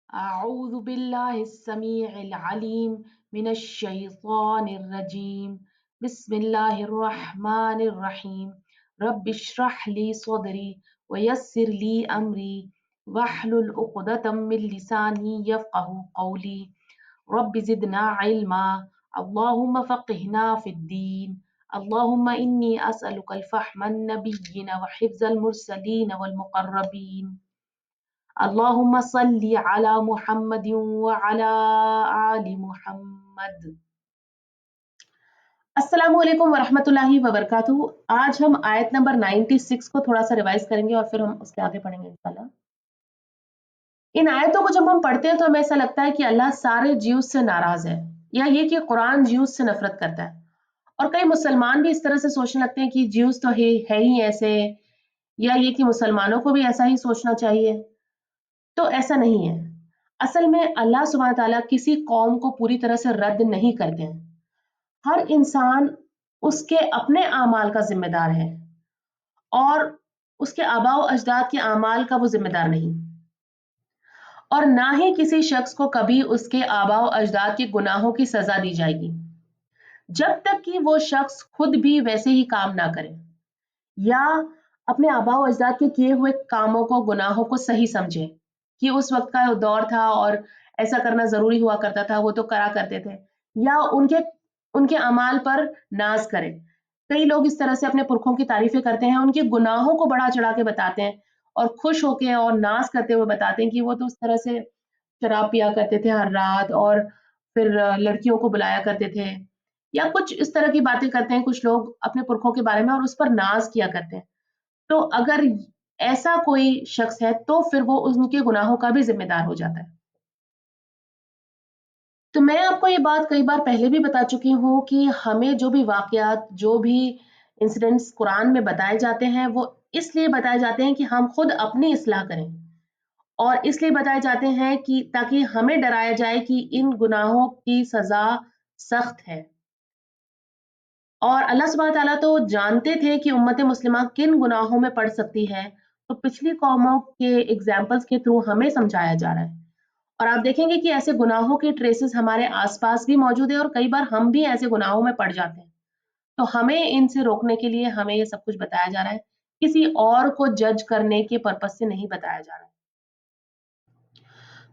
أعوذ بالله السميع العليم من الشيطان الرجيم بسم الله الرحمن الرحيم رب اشرح لي صدري ويسر لي أمري واحلل عقدة من لساني يفقه قولي رب زدنا علما اللهم فقهنا في الدين اللهم إني أسألك الفهم النبيين وحفظ المرسلين والمقربين اللهم صل على محمد وعلى آل محمد. अस्सलाम वालेकुम वरहमतुल्लाहि वबरकातुहू। आज हम आयत नंबर 96 को थोड़ा सा रिवाइज करेंगे और फिर हम उसके आगे पढ़ेंगे इंशाल्लाह। इन आयतों को जब हम पढ़ते हैं तो हमें ऐसा लगता है कि अल्लाह सारे ज्यूस से नाराज है, या ये कि कुरान ज्यूस से नफरत करता है। और कई मुसलमान भी इस तरह से सोचने लगते हैं कि ज्यूस तो है ही ऐसे, या ये कि मुसलमानों को भी ऐसा ही सोचना चाहिए। तो ऐसा नहीं है। असल में अल्लाह सुब्हानहू तआला किसी कौम को पूरी तरह से रद्द नहीं करते हैं। हर इंसान उसके अपने आमाल का जिम्मेदार है और उसके आबाओ अजदाद के आमाल का वो जिम्मेदार नहीं, और ना ही किसी शख्स को कभी उसके आबाओ अजदाद के गुनाहों की सजा दी जाएगी जब तक कि वो शख्स खुद भी वैसे ही काम ना करे, या अपने आबाओ अजदाद के किए हुए कामों को, गुनाहों को सही समझे कि उस वक्त का दौर था और ऐसा करना जरूरी हुआ करता था, वो तो करा करते थे, या उनके उनके अमाल पर नाज करें। कई लोग इस तरह से अपने पुरखों की तारीफें करते हैं, उनके गुनाहों को बढ़ा चढ़ा के बताते हैं और खुश होके और नाज करते हुए बताते हैं कि वो तो उस तरह से शराब पिया करते थे हर रात, और फिर लड़कियों को बुलाया करते थे, या कुछ इस तरह की बातें करते हैं कुछ लोग अपने पुरखों के बारे में और उस पर नाज किया करते हैं। तो अगर ऐसा कोई शख्स है तो फिर वो उनके गुनाहों का भी जिम्मेदार हो जाता है। तो मैं आपको ये बात कई बार पहले भी बता चुकी हूँ कि हमें जो भी वाक़यात, जो भी इंसिडेंट्स कुरान में बताए जाते हैं, वो इसलिए बताए जाते हैं कि हम खुद अपनी इस्लाह करें, और इसलिए बताए जाते हैं कि ताकि हमें डराया जाए कि इन गुनाहों की सज़ा सख्त है। और अल्लाह सुब्हानहू तआला तो जानते थे कि उम्मत मुस्लिमा किन गुनाहों में पड़ सकती है, तो पिछली कौमों के एग्जाम्पल्स के थ्रू हमें समझाया जा रहा है। और आप देखेंगे कि ऐसे गुनाहों के ट्रेसेस हमारे आसपास भी मौजूद है, और कई बार हम भी ऐसे गुनाहों में पड़ जाते हैं। तो हमें इनसे रोकने के लिए हमें ये सब कुछ बताया जा रहा है, किसी और को जज करने के पर्पस से नहीं बताया जा रहा है।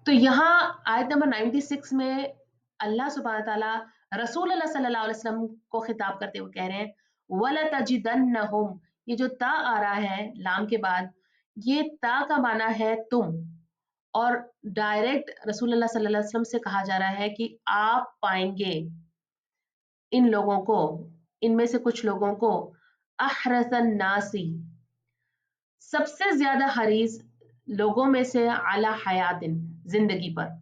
तो यहाँ आयत नंबर 96 में अल्लाह सुब्हानहू तआला रसूल अल्लाह सल्लल्लाहु अलैहि वसल्लम को खिताब करते हुए कह रहे हैं, वला तजिदन्नहुम। ये जो ता आ रहा है लाम के बाद, ये ता का माना है तुम, और डायरेक्ट रसूल अल्लाह सल्लल्लाहु अलैहि वसल्लम से कहा जा रहा है कि आप पाएंगे इन लोगों को, इनमें से कुछ लोगों को, अहरसन नासी, सबसे ज्यादा हरीस लोगों में से, अला हयातिन, जिंदगी पर।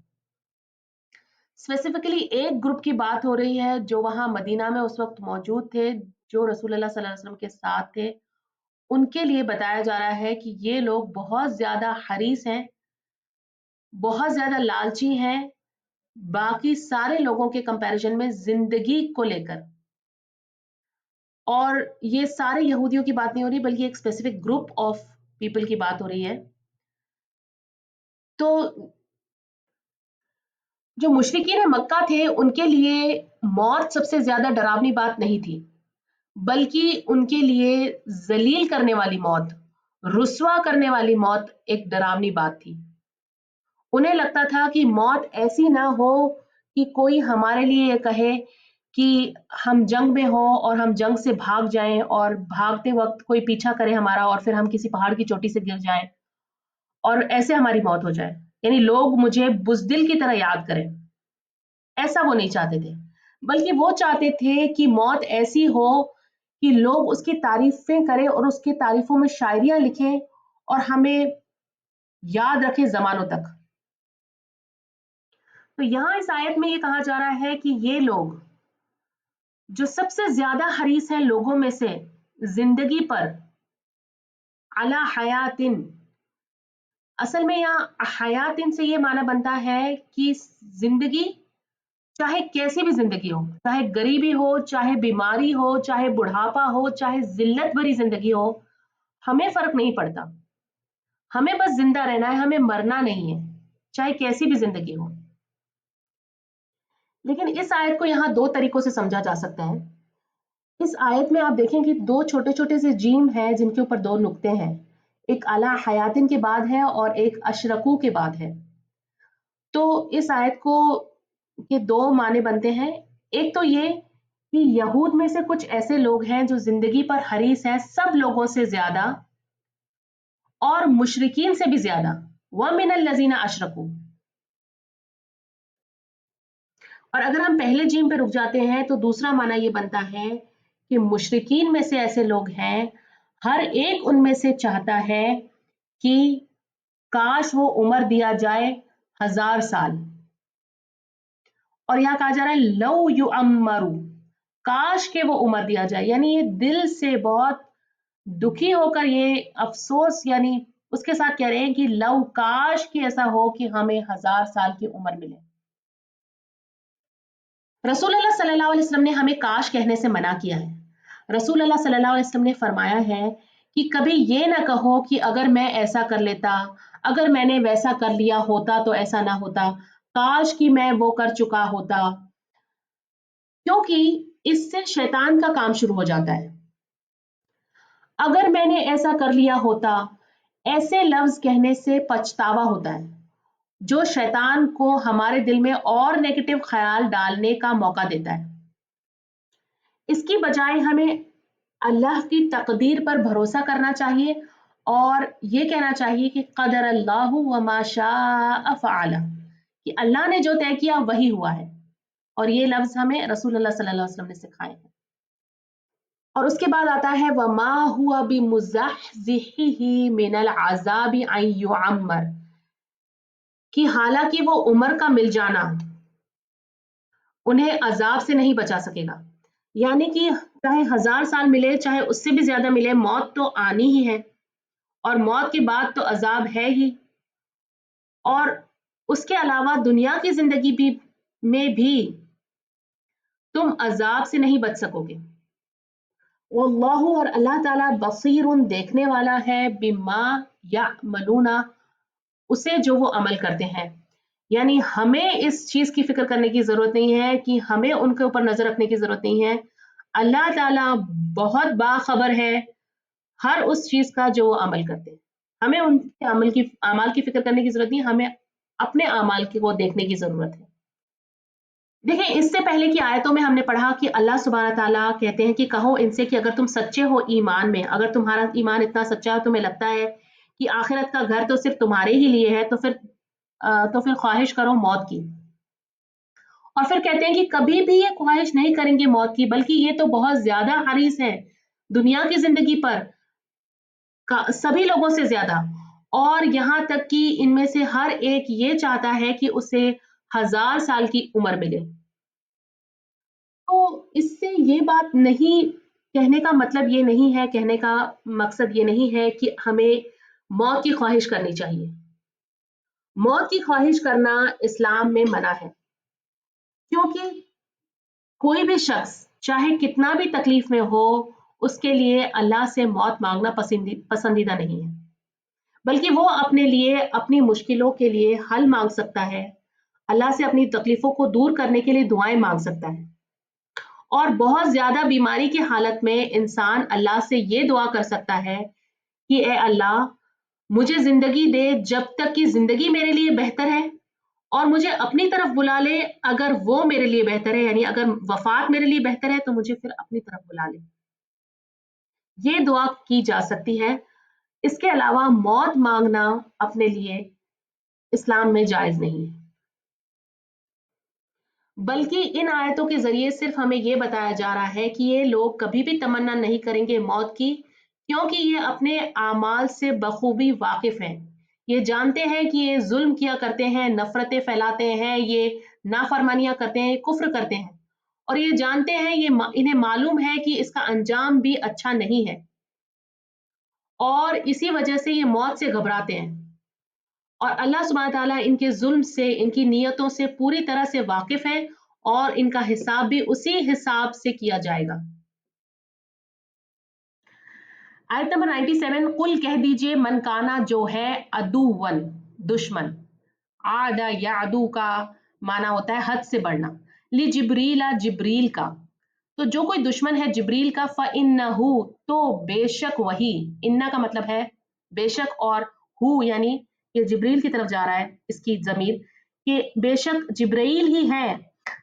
स्पेसिफिकली एक ग्रुप की बात हो रही है जो वहां मदीना में उस वक्त मौजूद थे, जो रसूल अल्लाह सल्लल्लाहु अलैहि वसल्लम के साथ थे। उनके लिए बताया जा रहा है कि ये लोग बहुत ज्यादा हरीस हैं, बहुत ज्यादा लालची हैं बाकी सारे लोगों के कंपैरिजन में जिंदगी को लेकर। और ये सारे यहूदियों की बात नहीं हो रही, बल्कि एक स्पेसिफिक ग्रुप ऑफ पीपल की बात हो रही है। तो जो मुशरिकीन मक्का थे, उनके लिए मौत सबसे ज्यादा डरावनी बात नहीं थी, बल्कि उनके लिए जलील करने वाली मौत, रुस्वा करने वाली मौत एक डरावनी बात थी। उन्हें लगता था कि मौत ऐसी ना हो कि कोई हमारे लिए ये कहे कि हम जंग में हो और हम जंग से भाग जाएं, और भागते वक्त कोई पीछा करे हमारा और फिर हम किसी पहाड़ की चोटी से गिर जाएं और ऐसे हमारी मौत हो जाए, यानी लोग मुझे बुजदिल की तरह याद करें। ऐसा वो नहीं चाहते थे, बल्कि वो चाहते थे कि मौत ऐसी हो कि लोग उसकी तारीफें करें और उसकी तारीफों में शायरियां लिखें और हमें याद रखें जमानों तक। तो यहाँ इस आयत में ये कहा जा रहा है कि ये लोग जो सबसे ज्यादा हरीस हैं लोगों में से जिंदगी पर, अला हयातिन, असल में यहाँ हयातिन से ये माना बनता है कि जिंदगी, चाहे कैसी भी जिंदगी हो, चाहे गरीबी हो, चाहे बीमारी हो, चाहे बुढ़ापा हो, चाहे जिल्लत भरी जिंदगी हो, हमें फर्क नहीं पड़ता। हमें बस जिंदा रहना है, हमें मरना नहीं है। चाहे कैसी भी जिंदगी हो। लेकिन इस आयत को यहाँ दो तरीकों से समझा जा सकता है। इस आयत में आप देखें कि दो छोटे छोटे से जीम हैं जिनके ऊपर दो नुक्ते हैं, एक अला हयातिन के बाद है और एक अशरकू के बाद है। तो इस आयत को के दो माने बनते हैं। एक तो ये कि यहूद में से कुछ ऐसे लोग हैं जो जिंदगी पर हरीस हैं सब लोगों से ज्यादा और मुशरिकीन से भी ज्यादा, व मिनल लजीना अशरकू। और अगर हम पहले जीम पे रुक जाते हैं तो दूसरा माना ये बनता है कि मुशरिकीन में से ऐसे लोग हैं, हर एक उनमें से चाहता है कि काश वो उम्र दिया जाए 1000 साल। और यहाँ कहा जा रहा है लौ युअम्मरू, काश के वो उम्र दिया जाए, यानी ये दिल से बहुत दुखी होकर ये अफसोस यानी उसके साथ कह रहे हैं कि लव काश कि ऐसा हो कि हमें 1000 साल की उम्र मिले। रसूल अल्लाह सल्लल्लाहु अलैहि वसल्लम ने हमें काश कहने से मना किया है। रसूल अल्लाह सल्लल्लाहु अलैहि वसल्लम ने फरमाया है कि कभी ये ना कहो कि अगर मैं ऐसा कर लेता, अगर मैंने वैसा कर लिया होता तो ऐसा ना होता, काश कि मैं वो कर चुका होता, क्योंकि इससे शैतान का काम शुरू हो जाता है। अगर मैंने ऐसा कर लिया होता, ऐसे लफ्ज कहने से पछतावा होता है जो शैतान को हमारे दिल में और नेगेटिव ख्याल डालने का मौका देता है। इसकी बजाय हमें अल्लाह की तकदीर पर भरोसा करना चाहिए और ये कहना चाहिए कि क़दर अल्लाहु व मा शाअ फ़अल, कि अल्लाह ने जो तय किया वही हुआ है। और ये लफ्ज हमें रसूलुल्लाह सल्लल्लाहु अलैहि वसल्लम ने सिखाए हैं। और उसके बाद आता है वमा हुआ बिमुज़हज़िही मिनल अज़ाबि अन युअम्मर, कि हालांकि वो उम्र का मिल जाना उन्हें अजाब से नहीं बचा सकेगा। यानी कि चाहे 1000 साल मिले चाहे उससे भी ज्यादा मिले, मौत तो आनी ही है और मौत के बाद तो अजाब है ही। और उसके अलावा दुनिया की जिंदगी भी में भी तुम अजाब से नहीं बच सकोगे। वल्लाहु, और अल्लाह ताला बसीरुन, देखने वाला है, बिमा यामलूना, उसे जो वो अमल करते हैं। यानी हमें इस चीज की फिक्र करने की जरूरत नहीं है कि हमें उनके ऊपर नजर रखने की जरूरत नहीं है। अल्लाह ताला बहुत बाखबर है हर उस चीज का जो वो अमल करते हैं। हमें उनके अमाल की फिक्र करने की जरूरत नहीं, हमें अपने अमाल की वो देखने की जरूरत है। देखिए, इससे पहले की आयतों में हमने पढ़ा कि अल्लाह सुब्हानहू ताला कहते हैं कि कहो इनसे कि अगर तुम सच्चे हो ईमान में, अगर तुम्हारा ईमान इतना सच्चा है, तुम्हें लगता है कि आखिरत का घर तो सिर्फ तुम्हारे ही लिए है, तो फिर ख्वाहिश करो मौत की। और फिर कहते हैं कि कभी भी ये ख्वाहिश नहीं करेंगे मौत की, बल्कि ये तो बहुत ज्यादा हरीस है दुनिया की जिंदगी पर सभी लोगों से ज्यादा। और यहाँ तक कि इनमें से हर एक ये चाहता है कि उसे 1000 साल की उम्र मिले। तो इससे ये बात नहीं, कहने का मतलब ये नहीं है, कहने का मकसद ये नहीं है कि हमें मौत की ख्वाहिश करनी चाहिए। मौत की ख्वाहिश करना इस्लाम में मना है, क्योंकि कोई भी शख्स चाहे कितना भी तकलीफ में हो, उसके लिए अल्लाह से मौत मांगना पसंदीदा नहीं है, बल्कि वो अपने लिए, अपनी मुश्किलों के लिए हल मांग सकता है, अल्लाह से अपनी तकलीफों को दूर करने के लिए दुआएं मांग सकता है। और बहुत ज्यादा बीमारी की हालत में इंसान अल्लाह से ये दुआ कर सकता है कि ए अल्लाह, मुझे जिंदगी दे जब तक कि जिंदगी मेरे लिए बेहतर है, और मुझे अपनी तरफ बुला ले अगर वो मेरे लिए बेहतर है, यानी अगर वफात मेरे लिए बेहतर है तो मुझे फिर अपनी तरफ बुला ले। ये दुआ की जा सकती है। इसके अलावा मौत मांगना अपने लिए इस्लाम में जायज नहीं है। बल्कि इन आयतों के जरिए सिर्फ हमें ये बताया जा रहा है कि ये लोग कभी भी तमन्ना नहीं करेंगे मौत की, क्योंकि ये अपने आमाल से बखूबी वाकिफ हैं। ये जानते हैं कि ये जुल्म किया करते हैं, नफरतें फैलाते हैं, ये नाफरमानियां करते हैं, कुफ्र करते हैं, और ये जानते हैं, इन्हें मालूम है कि इसका अंजाम भी अच्छा नहीं है, और इसी वजह से ये मौत से घबराते हैं। और अल्लाह सुब्हानहू तआला इनके जुल्म से, इनकी नियतों से पूरी तरह से वाकिफ है, और इनका हिसाब भी उसी हिसाब से किया जाएगा। आयत नंबर 97, कुल कह दीजिए मन काना, जो है अदुवन, दुश्मन, आदा यादू का माना होता है हद से बढ़ना। ली जिब्रीला जिब्रील का, तो जो कोई दुश्मन है जिब्रील का, फ़इन्नहु तो बेशक वही, इन्ना का मतलब है बेशक, और हु यानी ये जिब्रील की तरफ जा रहा है इसकी ज़मीर, कि बेशक जिब्रील ही है,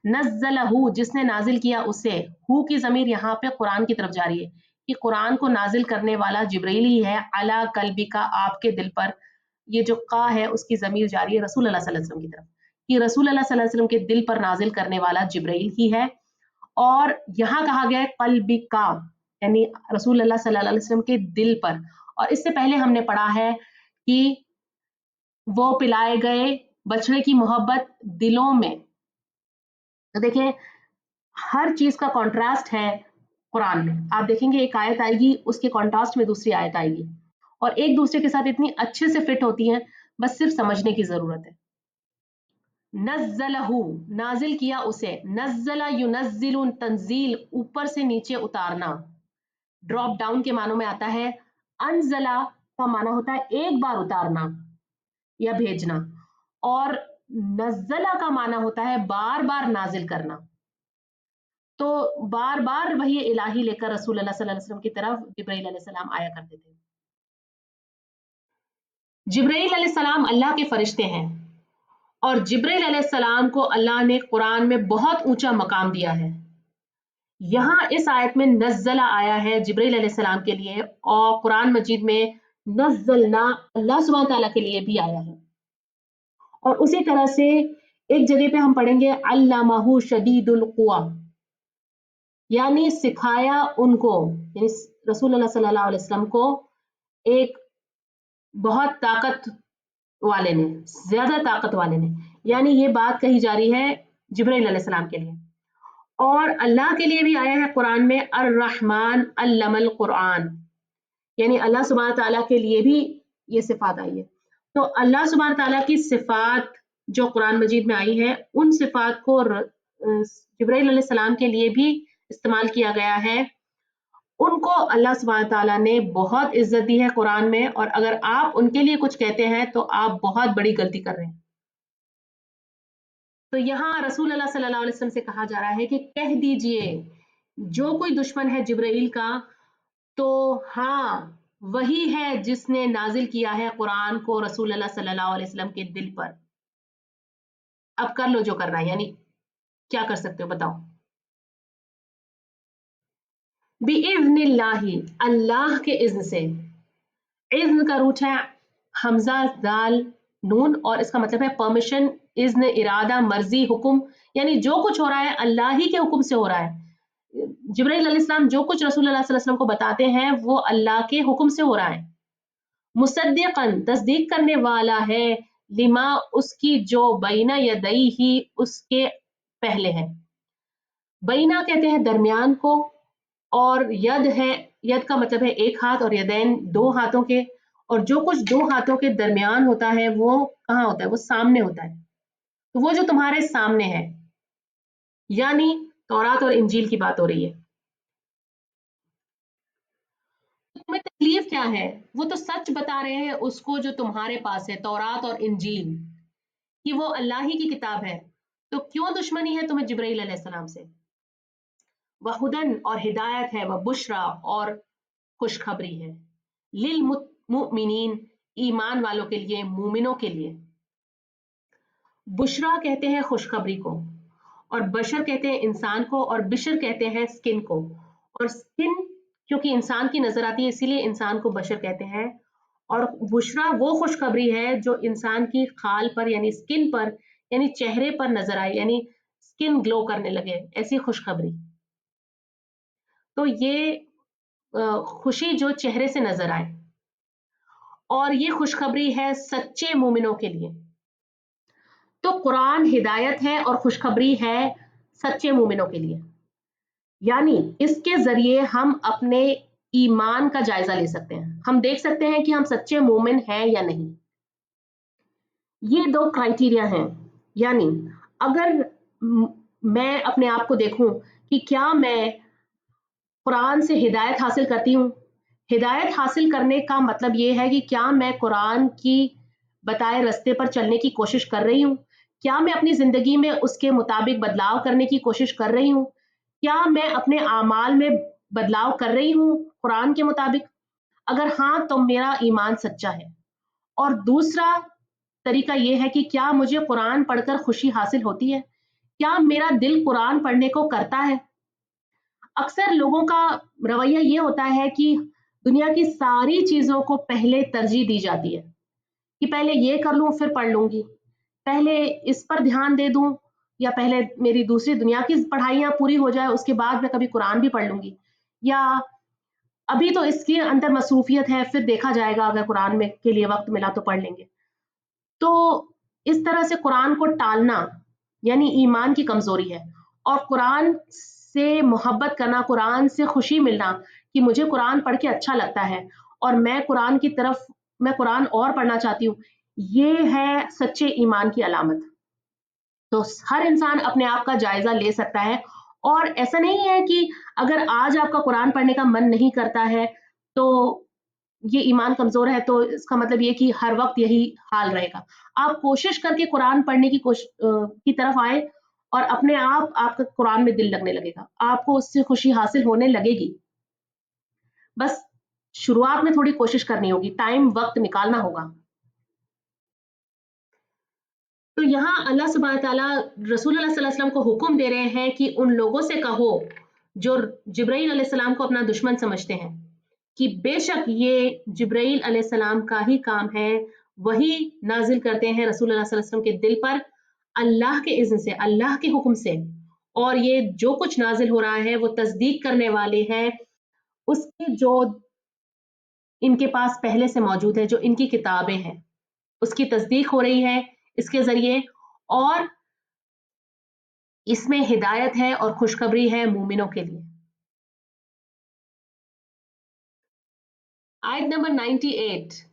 नज़्ज़लहु जिसने नाजिल किया उसे, हु की ज़मीर यहाँ पे कुरान की तरफ जा रही है कि कुरान को नाजिल करने वाला जिब्रील ही है, अला कल्बिका आपके दिल पर, ये जो का है उसकी ज़मीर जा रही है रसूल अल्लाह सल्लल्लाहु अलैहि वसल्लम की तरफ, कि रसूल अल्लाह सल्लल्लाहु अलैहि वसल्लम के दिल पर नाजिल करने वाला जिब्रील ही है। और यहाँ कहा गया है कल्बिका, यानी रसूल अल्लाह सल्लल्लाहु अलैहि वसल्लम के दिल पर, और इससे पहले हमने पढ़ा है कि वो पिलाए गए बछड़े की मोहब्बत दिलों में। तो देखें हर चीज का कॉन्ट्रास्ट है कुरान में, आप देखेंगे एक आयत आएगी उसके कॉन्ट्रास्ट में दूसरी आयत आएगी, और एक दूसरे के साथ इतनी अच्छे से फिट होती हैं, बस सिर्फ समझने की जरूरत है। नज़्ज़लहु नाजिल किया उसे, नज़्ज़ला युनज़्ज़िलु तंजील ऊपर से नीचे उतारना, ड्रॉप डाउन के मानों में आता है। अनज़ला का माना होता है एक बार उतारना या भेजना, और नज़्ज़ला का माना होता है बार बार नाजिल करना। तो बार बार वही इलाही लेकर रसूल अल्लाह सल्लल्लाहु अलैहि वसल्लम की तरफ जिब्राइल अलैहिस्सलाम आया करते थे। जिब्राइल अलैहिस्सलाम अल्लाह के फरिश्ते हैं, और जिब्राइल अलैहिस्सलाम को अल्लाह ने कुरान में बहुत ऊंचा मकाम दिया है। यहाँ इस आयत में नज़्ज़ला आया है जिब्राइल अलैहिस्सलाम के लिए, और कुरान मजीद में नज़्ज़लना अल्लाह सुब्हानहू तआला के लिए भी आया है। और उसी तरह से एक जगह पे हम पढ़ेंगे अल्लमहु शदीदुल कुवा, यानी सिखाया उनको, यानी रसूल सल्लल्लाहु अलैहि वसल्लम को एक बहुत ताकत वाले ने, ज्यादा ताकत वाले ने, यानी ये बात कही जा रही है जिब्राइल अलैहिस्सलाम के लिए। और अल्लाह के लिए भी आया है कुरान में अर्रहमान अल्लमल कुरान, यानी अल्लाह सुब्हानहू तआला के लिए भी ये सिफात आई है। तो अल्लाह सुब्हानहू तआला की सिफात जो कुरान मजीद में आई है, उन सिफात को जिब्राइल अलैहिस्सलाम के लिए भी इस्तेमाल किया गया है। उनको अल्लाह सुब्हानहू तआला ने बहुत इज्जत दी है कुरान में, और अगर आप उनके लिए कुछ कहते हैं तो आप बहुत बड़ी गलती कर रहे हैं। तो यहाँ रसूल अल्लाह सल्लल्लाहु अलैहि वसल्लम से कहा जा रहा है कि कह दीजिए जो कोई दुश्मन है जिब्राइल का, तो हाँ वही है जिसने नाजिल किया है कुरान को रसूल अल्लाह सल्लल्लाहु अलैहि वसल्लम के दिल पर। अब कर लो जो करना है, यानी क्या कर सकते हो बताओ। बिइज़्निल्लाहि अल्लाह के इज़्न से, इज़्न का रूट है हमजा दाल नून, और इसका मतलब है परमिशन, इज़्न इरादा मर्जी हुक्म, यानी जो कुछ हो रहा है अल्लाह ही के हुक्म से हो रहा है। जिब्राइल अलैहिस्सलाम जो कुछ रसूल अल्लाह सल्लल्लाहु अलैहि वसल्लम को बताते हैं वो अल्लाह के हुक्म से हो रहा है। मुसद्दिक़न तस्दीक करने वाला है, लिमा उसकी जो बैना यदई ही उसके पहले है। बैना कहते हैं दरमियान को, और यद है, यद का मतलब है एक हाथ, और यदैन दो हाथों के, और जो कुछ दो हाथों के दरमियान होता है वो कहाँ होता है, वो सामने होता है। तो वो जो तुम्हारे सामने है, यानी तौरात और इंजील की बात हो रही है। तुम्हें तकलीफ क्या है, वो तो सच बता रहे हैं उसको जो तुम्हारे पास है, तौरात और इंजील, कि वो अल्लाह ही की किताब है, तो क्यों दुश्मनी है तुम्हें जिब्राइल अलैहिस्सलाम से। वहुदन और हिदायत है, वह बुशरा और खुशखबरी है, लिल मुमिनीन ईमान वालों के लिए, मूमिनों के लिए। बुशरा कहते हैं खुशखबरी को, और बशर कहते हैं इंसान को, और बिशर कहते हैं स्किन को, और स्किन क्योंकि इंसान की नजर आती है इसीलिए इंसान को बशर कहते हैं, और बुशरा वो खुशखबरी है जो इंसान की खाल पर यानी स्किन पर यानी चेहरे पर नजर आए, यानी स्किन ग्लो करने लगे, ऐसी खुशखबरी। तो ये खुशी जो चेहरे से नजर आए, और ये खुशखबरी है सच्चे मोमिनों के लिए। तो कुरान हिदायत है और खुशखबरी है सच्चे मोमिनों के लिए, यानी इसके जरिए हम अपने ईमान का जायजा ले सकते हैं, हम देख सकते हैं कि हम सच्चे मोमिन हैं या नहीं। ये दो क्राइटेरिया हैं, यानी अगर मैं अपने आप को देखूं कि क्या मैं कुरान से हिदायत हासिल करती हूँ। हिदायत हासिल करने का मतलब ये है कि क्या मैं कुरान की बताए रास्ते पर चलने की कोशिश कर रही हूँ? क्या मैं अपनी ज़िंदगी में उसके मुताबिक बदलाव करने की कोशिश कर रही हूँ? क्या मैं अपने आमाल में बदलाव कर रही हूँ कुरान के मुताबिक? अगर हाँ, तो मेरा ईमान सच्चा है। और दूसरा तरीका ये है कि क्या मुझे कुरान पढ़कर खुशी हासिल होती है? क्या मेरा दिल कुरान पढ़ने को करता है? अक्सर लोगों का रवैया ये होता है कि दुनिया की सारी चीज़ों को पहले तरजीह दी जाती है, कि पहले ये कर लूँ फिर पढ़ लूँगी, पहले इस पर ध्यान दे दूँ या पहले मेरी दूसरी दुनिया की पढ़ाइयाँ पूरी हो जाए उसके बाद मैं कभी कुरान भी पढ़ लूँगी, या अभी तो इसके अंदर मसरूफियत है फिर देखा जाएगा अगर कुरान में के लिए वक़्त मिला तो पढ़ लेंगे। तो इस तरह से कुरान को टालना यानी ईमान की कमज़ोरी है, और कुरान से मोहब्बत करना, कुरान से खुशी मिलना कि मुझे कुरान पढ़ के अच्छा लगता है और मैं कुरान और पढ़ना चाहती हूँ, ये है सच्चे ईमान की अलामत। तो हर इंसान अपने आप का जायज़ा ले सकता है, और ऐसा नहीं है कि अगर आज आपका कुरान पढ़ने का मन नहीं करता है, तो ये ईमान कमज़ोर है, तो इसका मतलब ये कि हर वक़्त यही हाल रहेगा। आप कोशिश करके कुरान पढ़ने की तरफ आएँ और अपने आप आपका कुरान में दिल लगने लगेगा। आपको उससे खुशी हासिल होने लगेगी। बस शुरुआत में थोड़ी कोशिश करनी होगी, टाइम वक़्त निकालना होगा। तो यहाँ अल्लाह सुब्हानहू व तआला रसूल अल्लाह सल्लल्लाहु अलैहि वसल्लम को हुक्म दे रहे हैं कि उन लोगों से कहो जो जिब्राईल अलैहिस्सलाम को अपना दुश्मन समझते हैं, कि बेशक ये जिब्राईल अलैहिस्सलाम का ही काम है, वही नाज़िल करते हैं रसूल अल्लाह सल्लल्लाहु अलैहि वसल्लम के दिल पर अल्लाह के इज़्न से, अल्लाह के हुक्म से, और ये जो कुछ नाज़िल हो रहा है वो तस्दीक करने वाले हैं उसकी जो इनके पास पहले से मौजूद है, जो इनकी किताबें हैं, उसकी तस्दीक हो रही है इसके ज़रिए, और इसमें हिदायत है और खुशखबरी है मोमिनों के लिए। आयत नंबर 98,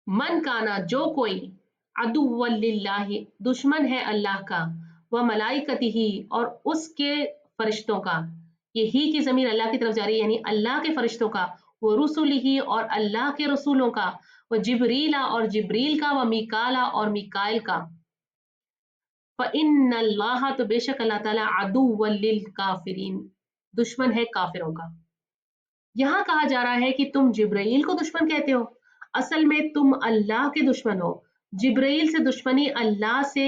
मन काना जो कोई अदुव्वल्लिल्लाहि दुश्मन है अल्लाह का, व मलाइकतिही और उसके फरिश्तों का, ये ही की ज़मीर अल्लाह की तरफ जा रही है यानी अल्लाह के फरिश्तों का, व रुसुलिही और अल्लाह के रसूलों का, व जिब्रीला और जिब्रील का, व मीकाला और मीकाइल का, फ़इन्नल्लाह तो बेशक अल्लाह ताला अदुव्वल लिल काफ़िरीन दुश्मन है काफिरों का। यहाँ कहा जा रहा है कि तुम जिब्राइल को दुश्मन कहते हो, असल में तुम अल्लाह के दुश्मन हो। जिब्राइल से दुश्मनी अल्लाह से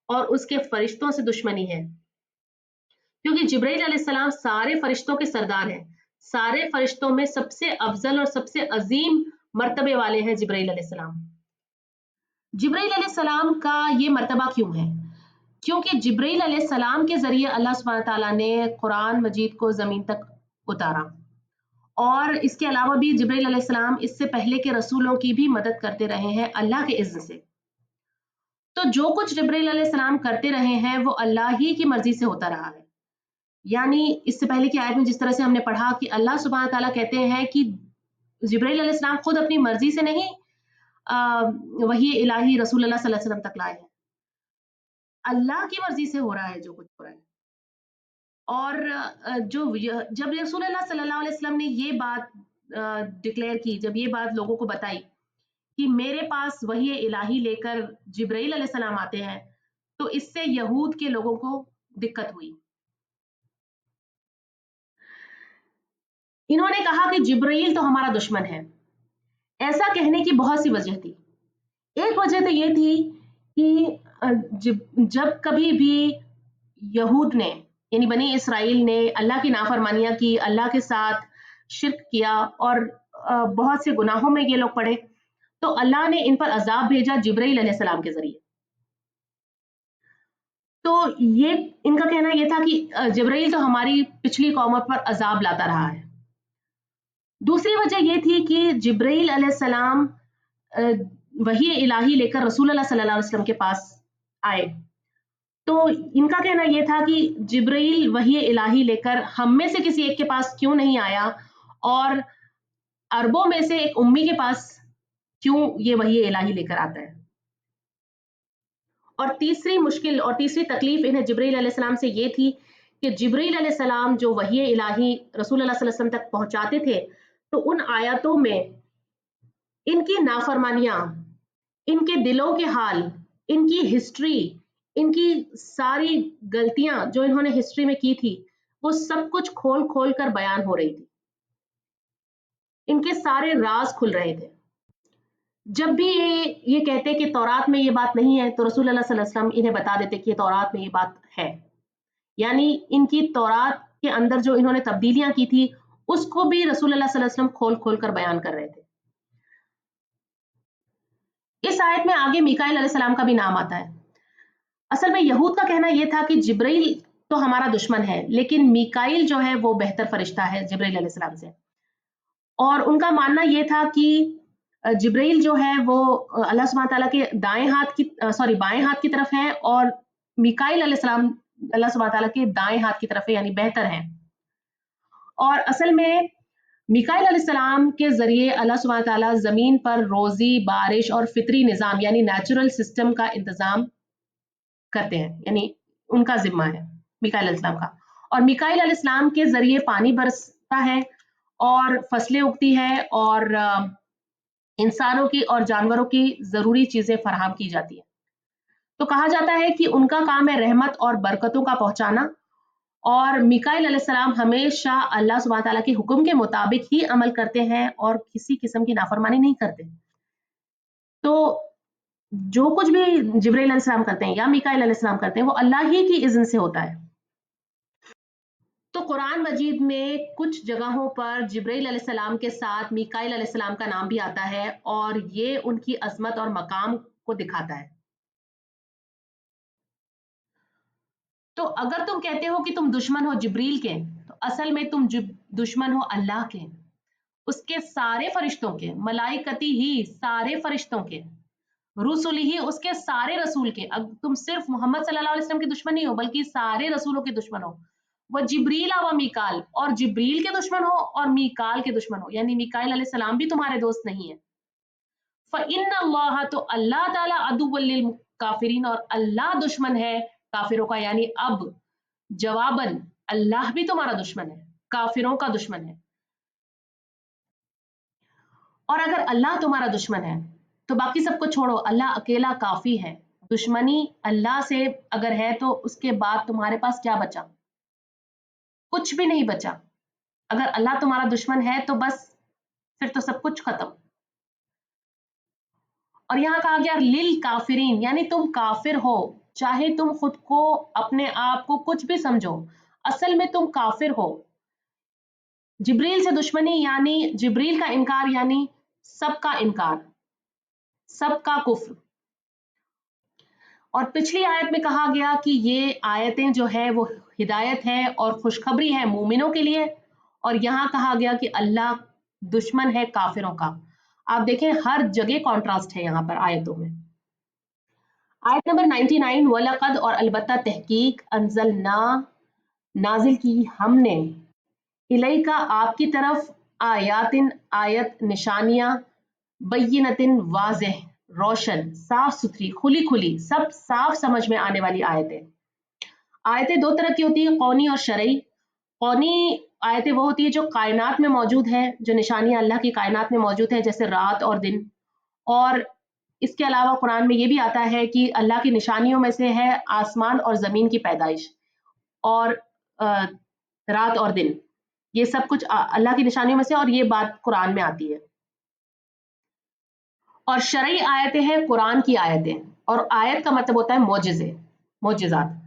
और उसके फरिश्तों से दुश्मनी है, क्योंकि जिब्राइल अलैहिस्सलाम सारे फरिश्तों के सरदार हैं। सारे फरिश्तों में सबसे अफजल और सबसे अजीम मर्तबे वाले हैं जिब्राइल अलैहिस्सलाम। जिब्राइल अलैहिस्सलाम का ये मर्तबा क्यों है? क्योंकि जिब्राइल अलैहिस्सलाम के ज़रिए अल्लाह सुब्हानहू व तआला ने कुरान मजीद को ज़मीन तक उतारा, और इसके अलावा भी जिब्राइल अलैहिस्सलाम इससे पहले के रसूलों की भी मदद करते रहे हैं अल्लाह के इज़्न से। तो जो कुछ जिब्राइल अलैहिस्सलाम करते रहे हैं वो अल्लाह ही की मर्ज़ी से होता रहा है। यानी इससे पहले की आयत में जिस तरह से हमने पढ़ा कि अल्लाह सुब्हानहू व तआला कहते हैं कि जिब्राइल अलैहिस्सलाम खुद अपनी मर्ज़ी से नहीं वही इलाही रसूल अल्लाह सल्लल्लाहु अलैहि वसल्लम तक लाए हैं। अल्लाह की मर्ज़ी से हो रहा है जो कुछ हो रहा है। और जब रसूल अल्लाह सल्लल्लाहु अलैहि वसल्लम ने ये बात डिक्लेयर की, जब ये बात लोगों को बताई कि मेरे पास वही इलाही लेकर जिब्राइल अलैहिस्सलाम आते हैं, तो इससे यहूद के लोगों को दिक्कत हुई। इन्होंने कहा कि जिब्राइल तो हमारा दुश्मन है। ऐसा कहने की बहुत सी वजह थी। एक वजह तो ये थी कि जब कभी भी यहूद ने यानी बनी इसराइल ने अल्लाह की नाफरमानियां की, अल्लाह के साथ शिर्क किया और बहुत से गुनाहों में ये लोग पड़े, तो अल्लाह ने इन पर अजाब भेजा जिब्राइल अलैहिस्सलाम के जरिए। तो ये इनका कहना ये था कि जिब्राइल तो हमारी पिछली कौमों पर अजाब लाता रहा है। दूसरी वजह ये थी कि जिब्राइल अलैहिस्सलाम वही इलाही लेकर रसूल अल्लाह सल्लल्लाहु अलैहि वसल्लम के पास आए, तो इनका कहना ये था कि जिब्राइल वही इलाही लेकर हम में से किसी एक के पास क्यों नहीं आया, और अरबों में से एक उम्मी के पास क्यों ये वही इलाही लेकर आता है। और तीसरी मुश्किल और तीसरी तकलीफ इन्हें जिब्राइल अलैहिस्सलाम से ये थी कि जिब्राइल अलैहिस्सलाम जो वही इलाही रसूल अल्लाह सल्लल्लाहु अलैहि वसल्लम तक पहुंचाते थे, तो उन आयतों में इनकी नाफरमानियां इनके दिलों के हाल, इनकी हिस्ट्री, इनकी सारी गलतियां जो इन्होंने हिस्ट्री में की थी, वो सब कुछ खोल खोल कर बयान हो रही थी। इनके सारे राज खुल रहे थे। जब भी ये कहते कि तौरात में ये बात नहीं है, तो रसूल अल्लाह सल्लल्लाहु अलैहि वसल्लम इन्हें बता देते कि तौरात में ये बात है। यानी इनकी तौरात के अंदर जो इन्होंने तब्दीलियां की थी, उसको भी रसूल अल्लाह सल्लल्लाहु अलैहि वसल्लम खोल खोल कर बयान कर रहे थे। इस आयत में आगे मीकाईल अलैहिस्सलाम का भी नाम आता है। असल में यहूद का कहना यह था कि जिब्रील तो हमारा दुश्मन है, लेकिन मीकाईल जो है वो बेहतर फरिश्ता है जिब्रील अलैहिस्सलाम से। और उनका मानना यह था कि जिब्रील जो है वो अल्लाह सुब्हानहू तआला के दाएं हाथ की बाएं हाथ की तरफ है, और मीकाईल अलैहिस्सलाम अल्लाह सुब्हानहू तआला के दाएं हाथ की तरफ है, यानी बेहतर है। और असल में मीकाईल अलैहिस्सलाम के जरिए अल्लाह सुब्हानहू तआला जमीन पर रोजी, बारिश और फितरी निजाम यानी नेचुरल सिस्टम का इंतजाम करते हैं, यानी उनका जिम्मा है मीकाईल अलैहिस्सलाम का। और मीकाईल अलैहिस्सलाम के जरिए पानी बरसता है और फसलें उगती है, और इंसानों की और जानवरों की जरूरी चीजें फराहम की जाती है। तो कहा जाता है कि उनका काम है रहमत और बरकतों का पहुंचाना, और मीकाईल अलैहिस्सलाम हमेशा अल्लाह सुब्हानहू तआला के हुक्म के मुताबिक ही अमल करते हैं और किसी किस्म की नाफरमानी नहीं करते। तो जो कुछ भी जिब्रील अलैहिस्सलाम करते हैं या मीकाईल अलैहिस्सलाम करते हैं, वो अल्लाह ही की इज़्न से होता है। तो कुरान मजीद में कुछ जगहों पर जिब्रील अलैहिस्सलाम के साथ मीकाईल अलैहिस्सलाम का नाम भी आता है, और ये उनकी अज़मत और मकाम को दिखाता है। तो अगर तुम कहते हो कि तुम दुश्मन हो जिब्रील के, तो असल में तुम दुश्मन हो अल्लाह के, उसके सारे फरिश्तों के, मलाइकती ही सारे फरिश्तों के, रुसुल ही उसके सारे रसूल के। अब तुम सिर्फ मोहम्मद सल्लल्लाहु अलैहि वसल्लम के दुश्मन नहीं हो, बल्कि सारे रसूलों के दुश्मन हो। वह जिब्रील व मीकाल, और जिब्रील के दुश्मन हो और मीकाल के दुश्मन हो, यानी मीकाईल अलैहिस्सलाम भी तुम्हारे दोस्त नहीं है। फ़इन्ना अल्लाह, तो अल्लाह ताला अदुव्वुल लिल काफिरीन, और अल्लाह दुश्मन है काफिरों का। यानी अब जवाबन अल्लाह भी तुम्हारा दुश्मन है, काफिरों का दुश्मन है। और अगर अल्लाह तुम्हारा दुश्मन है, तो बाकी सबको छोड़ो, अल्लाह अकेला काफी है। दुश्मनी अल्लाह से अगर है, तो उसके बाद तुम्हारे पास क्या बचा? कुछ भी नहीं बचा। अगर अल्लाह तुम्हारा दुश्मन है, तो बस फिर तो सब कुछ खत्म। और यहाँ कहा गया लिल काफिरीन, यानी तुम काफिर हो, चाहे तुम खुद को अपने आप को कुछ भी समझो, असल में तुम काफिर हो। जिब्रील से दुश्मनी यानी जिब्रील का इनकार, यानी सबका इनकार, सबका कुफ्र। और पिछली आयत में कहा गया कि ये आयतें जो है वो हिदायत है और खुशखबरी है मोमिनों के लिए, और यहाँ कहा गया कि अल्लाह दुश्मन है काफिरों का। आप देखें हर जगह कॉन्ट्रास्ट है यहाँ पर आयतों में। आयत नंबर 99, वलकद, और अलबत्ता तहकीक, अंजलना, नाजिल की हमने, इलैका, आपकी तरफ, आयातिन, आयत, निशानियां, बय्यिनतिन, वाज़ेह, रोशन, साफ सुथरी, खुली खुली, सब साफ समझ में आने वाली आयतें। आयतें दो तरह की होती है, कौनी और शरई। कौनी आयतें वो होती है जो कायनात में मौजूद है, जो निशानियां अल्लाह की कायनात में मौजूद है, जैसे रात और दिन। और इसके अलावा कुरान में ये भी आता है कि अल्लाह की निशानियों में से है आसमान और जमीन की पैदाइश, और रात और दिन, ये सब कुछ अल्लाह की निशानियों में से, और ये बात कुरान में आती है। और शरई आयतें हैं कुरान की आयतें, और आयत का मतलब होता है मोजिज़े, मोजिज़ात।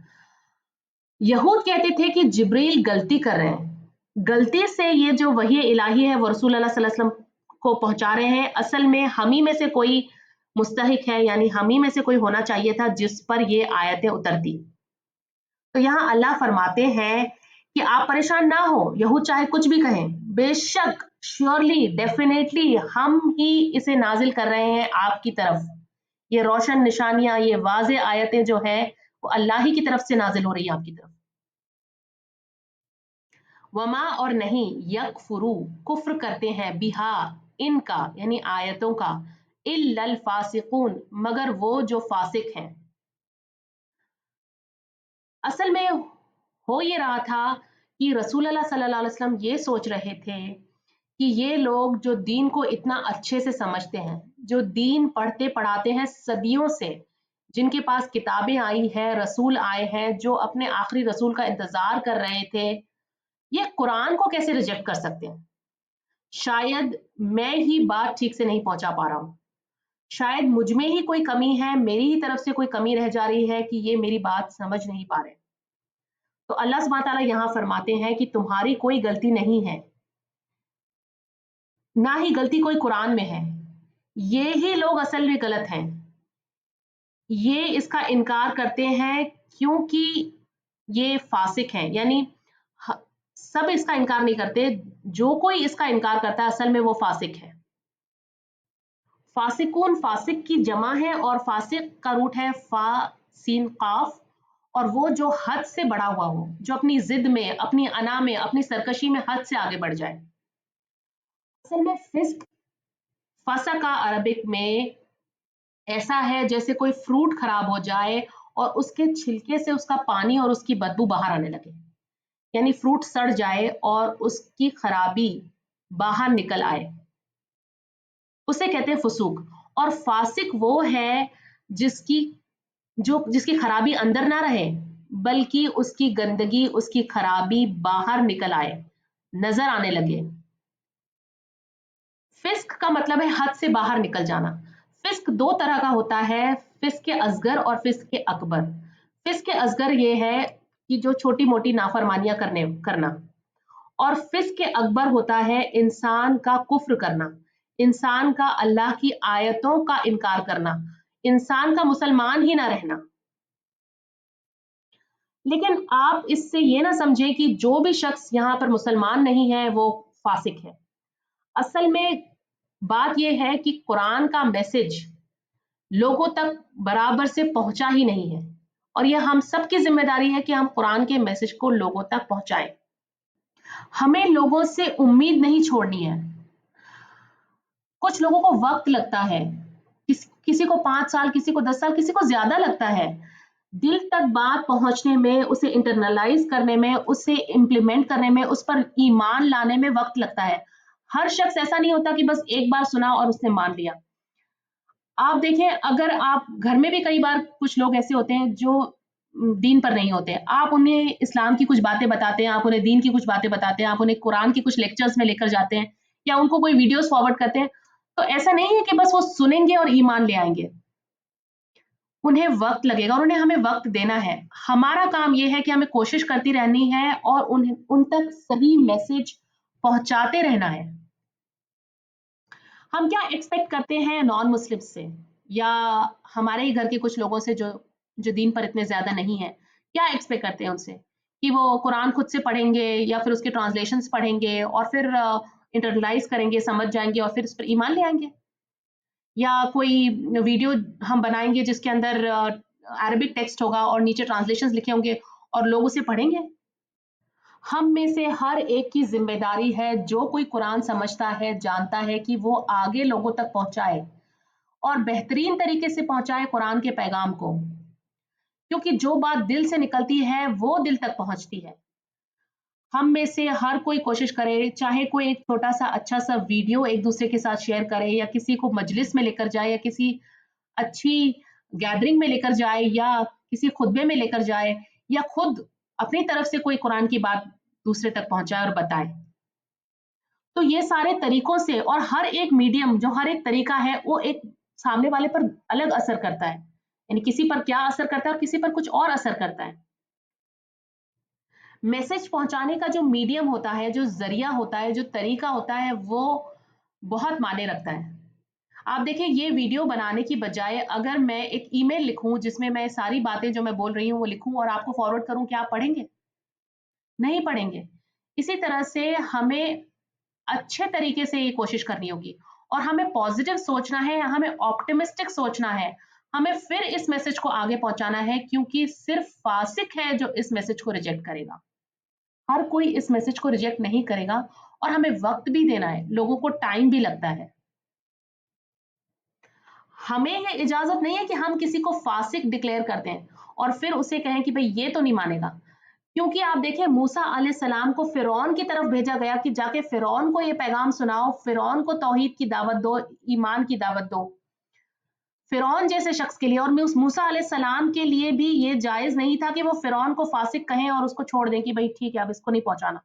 यहूद कहते थे कि जिब्रील गलती कर रहे हैं, गलती से ये जो वही इलाही है वो रसूल अल्लाह सल्लल्लाहु अलैहि वसल्लम को पहुंचा रहे हैं। असल में हम ही में से कोई मुस्तहिक है, यानी हम ही में से कोई होना चाहिए था जिस पर ये आयतें उतरती। तो यहाँ अल्लाह फरमाते हैं कि आप परेशान ना हो, यहूद चाहे कुछ भी कहें, बेशक, श्योरली, डेफिनेटली हम ही इसे नाजिल कर रहे हैं आपकी तरफ। ये रोशन निशानियां, ये वाज़े आयतें जो है वो अल्लाह ही की तरफ से नाजिल हो रही है आपकी तरफ। वमा, और नहीं, यकफुरू, कुफ्र करते हैं, बिहा, इनका, यानी आयतों का, इल्लल फासिकून, मगर वो जो फासिक हैं। असल में हो ये रहा था कि रसूल अल्लाह सल्लल्लाहु अलैहि वसल्लम ये सोच रहे थे कि ये लोग जो दीन को इतना अच्छे से समझते हैं, जो दीन पढ़ते पढ़ाते हैं सदियों से, जिनके पास किताबें आई हैं, रसूल आए हैं, जो अपने आखिरी रसूल का इंतजार कर रहे थे, ये कुरान को कैसे रिजेक्ट कर सकते हैं? शायद मैं ही बात ठीक से नहीं पहुंचा पा रहा हूं, शायद मुझ में ही कोई कमी है, मेरी ही तरफ से कोई कमी रह जा रही है कि ये मेरी बात समझ नहीं पा रहे। तो अल्लाह सुब्हानहू तआला यहां फरमाते हैं कि तुम्हारी कोई गलती नहीं है, ना ही गलती कोई कुरान में है। ये ही लोग असल में गलत हैं। ये इसका इनकार करते हैं क्योंकि ये फासिक हैं, यानी सब इसका इनकार नहीं करते, जो कोई इसका इनकार करता है असल में वो फासिक है। फासिकून फासिक की जमा है और फासिक का रूट है फा सीन काफ, और वो जो हद से बड़ा हुआ हो, जो अपनी जिद में, अपनी अना में, अपनी सरकशी में हद से आगे बढ़ जाए। असल में फिस्क फासा का अरबिक में ऐसा है जैसे कोई फ्रूट खराब हो जाए और उसके छिलके से उसका पानी और उसकी बदबू बाहर आने लगे, यानी फ्रूट सड़ जाए और उसकी खराबी बाहर निकल आए, उसे कहते हैं फुसूक। और फासिक वो है जिसकी खराबी अंदर ना रहे, बल्कि उसकी गंदगी, उसकी खराबी बाहर निकल आए, नजर आने लगे। फिस्क का मतलब है हद से बाहर निकल जाना। फिस्क दो तरह का होता है, फिस्क असगर और फिस्क अकबर। फिस्क असगर ये है कि जो छोटी मोटी नाफरमानियां करना, और फिस्क अकबर होता है इंसान का कुफ्र करना, इंसान का अल्लाह की आयतों का इनकार करना, इंसान का मुसलमान ही ना रहना। लेकिन आप इससे ये ना समझे कि जो भी शख्स यहाँ पर मुसलमान नहीं है वो फासिक है। असल में बात यह है कि कुरान का मैसेज लोगों तक बराबर से पहुंचा ही नहीं है, और यह हम सबकी जिम्मेदारी है कि हम कुरान के मैसेज को लोगों तक पहुंचाएं। हमें लोगों से उम्मीद नहीं छोड़नी है। कुछ लोगों को वक्त लगता है, किसी को 5 साल, किसी को 10 साल, किसी को ज्यादा लगता है दिल तक बात पहुंचने में, उसे इंटरनलाइज करने में, उसे इंप्लीमेंट करने में, उस पर ईमान लाने में वक्त लगता है। हर शख्स ऐसा नहीं होता कि बस एक बार सुना और उसने मान लिया। आप देखें, अगर आप घर में भी कई बार कुछ लोग ऐसे होते हैं जो दीन पर नहीं होते, आप उन्हें इस्लाम की कुछ बातें बताते हैं, आप उन्हें दीन की कुछ बातें बताते हैं, आप उन्हें कुरान की कुछ लेक्चर्स में लेकर जाते हैं, या उनको कोई वीडियोस फॉरवर्ड करते हैं, तो ऐसा नहीं है कि बस वो सुनेंगे और ईमान ले आएंगे। उन्हें वक्त लगेगा और उन्हें हमें वक्त देना है। हमारा काम ये है कि हमें कोशिश करती रहनी है और उन तक सही मैसेज पहुंचाते रहना है। हम क्या एक्सपेक्ट करते हैं नॉन मुस्लिम से, या हमारे ही घर के कुछ लोगों से जो जो दीन पर इतने ज्यादा नहीं है, क्या एक्सपेक्ट करते हैं उनसे कि वो कुरान खुद से पढ़ेंगे या फिर उसके ट्रांसलेशंस पढ़ेंगे और फिर इंटरनलाइज करेंगे, समझ जाएंगे और फिर उस पर ईमान ले आएंगे, या कोई वीडियो हम बनाएंगे जिसके अंदर अरबिक टेक्स्ट होगा और नीचे ट्रांसलेशंस लिखे होंगे और लोग उसे पढ़ेंगे। हम में से हर एक की जिम्मेदारी है, जो कोई कुरान समझता है, जानता है, कि वो आगे लोगों तक पहुंचाए और बेहतरीन तरीके से पहुंचाए कुरान के पैगाम को, क्योंकि जो बात दिल से निकलती है वो दिल तक पहुंचती है। हम में से हर कोई कोशिश करे, चाहे कोई एक छोटा सा अच्छा सा वीडियो एक दूसरे के साथ शेयर करे, या किसी को मजलिस में लेकर जाए, या किसी अच्छी गैदरिंग में लेकर जाए, या किसी खुतबे में लेकर जाए, या खुद अपनी तरफ से कोई कुरान की बात दूसरे तक पहुंचाए और बताए। तो ये सारे तरीकों से, और हर एक मीडियम, जो हर एक तरीका है, वो एक सामने वाले पर अलग असर करता है, यानी किसी पर क्या असर करता है और किसी पर कुछ और असर करता है। मैसेज पहुंचाने का जो मीडियम होता है, जो जरिया होता है, जो तरीका होता है, वो बहुत मायने रखता है। आप देखिए, ये वीडियो बनाने की बजाय अगर मैं एक ईमेल लिखूं जिसमें मैं सारी बातें जो मैं बोल रही हूँ वो लिखूं और आपको फॉरवर्ड करूं, क्या आप पढ़ेंगे? नहीं पढ़ेंगे। इसी तरह से हमें अच्छे तरीके से ये कोशिश करनी होगी, और हमें पॉजिटिव सोचना है, हमें ऑप्टिमिस्टिक सोचना है, हमें फिर इस मैसेज को आगे पहुंचाना है, क्योंकि सिर्फ फासिक है जो इस मैसेज को रिजेक्ट करेगा। हर कोई इस मैसेज को रिजेक्ट नहीं करेगा, और हमें वक्त भी देना है, लोगों को टाइम भी लगता है। हमें ये इजाजत नहीं है कि हम किसी को फासिक डिक्लेयर कर दें और फिर उसे कहें कि भाई ये तो नहीं मानेगा, क्योंकि आप देखें, मूसा अलैहिस्सलाम को फिरौन की तरफ भेजा गया कि जाके फिरौन को ये पैगाम सुनाओ, फिरौन को तौहीद की दावत दो, ईमान की दावत दो। فرعون جیسے شخص کے لیے اور موسیٰ علیہ السلام کے لیے بھی یہ جائز نہیں تھا کہ وہ فرعون کو فاسق کہیں اور اس کو چھوڑ دیں کہ بھئی ٹھیک ہے اب اس کو نہیں پہنچانا.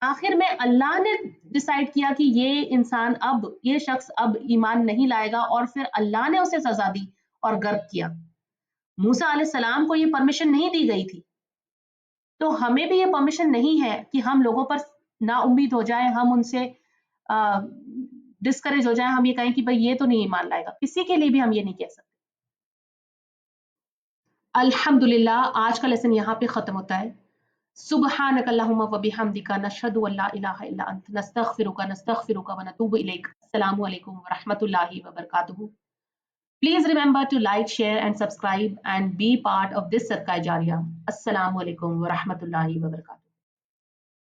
آخر میں اللہ نے ڈیسائیڈ کیا کہ یہ شخص اب ایمان نہیں لائے گا اور پھر اللہ نے اسے سزا دی اور غرق کیا. موسیٰ علیہ السلام کو یہ پرمیشن نہیں دی گئی تھی، تو ہمیں بھی یہ پرمیشن نہیں ہے کہ ہم لوگوں پر نا امید ہو جائیں، ہم ان سے ڈسکریج ہو جائیں، ہم یہ کہیں کہ بھئی یہ تو نہیں ایمان لائے گا. کسی کے لیے بھی ہم یہ نہیں کہہ سکتے. الحمدللہ آج کا لیسن یہاں پہ ختم ہوتا ہے. سبحانک اللہم و بحمدک نشہد ان لا الہ الا انت نستغفرک ونتوب الیک. السلام علیکم ورحمۃ اللہ وبرکاتہ. Please remember to like, share and subscribe and be part of this Sadaqah Jariyah. Assalamu alaikum wa rahmatullahi wa barakatuh.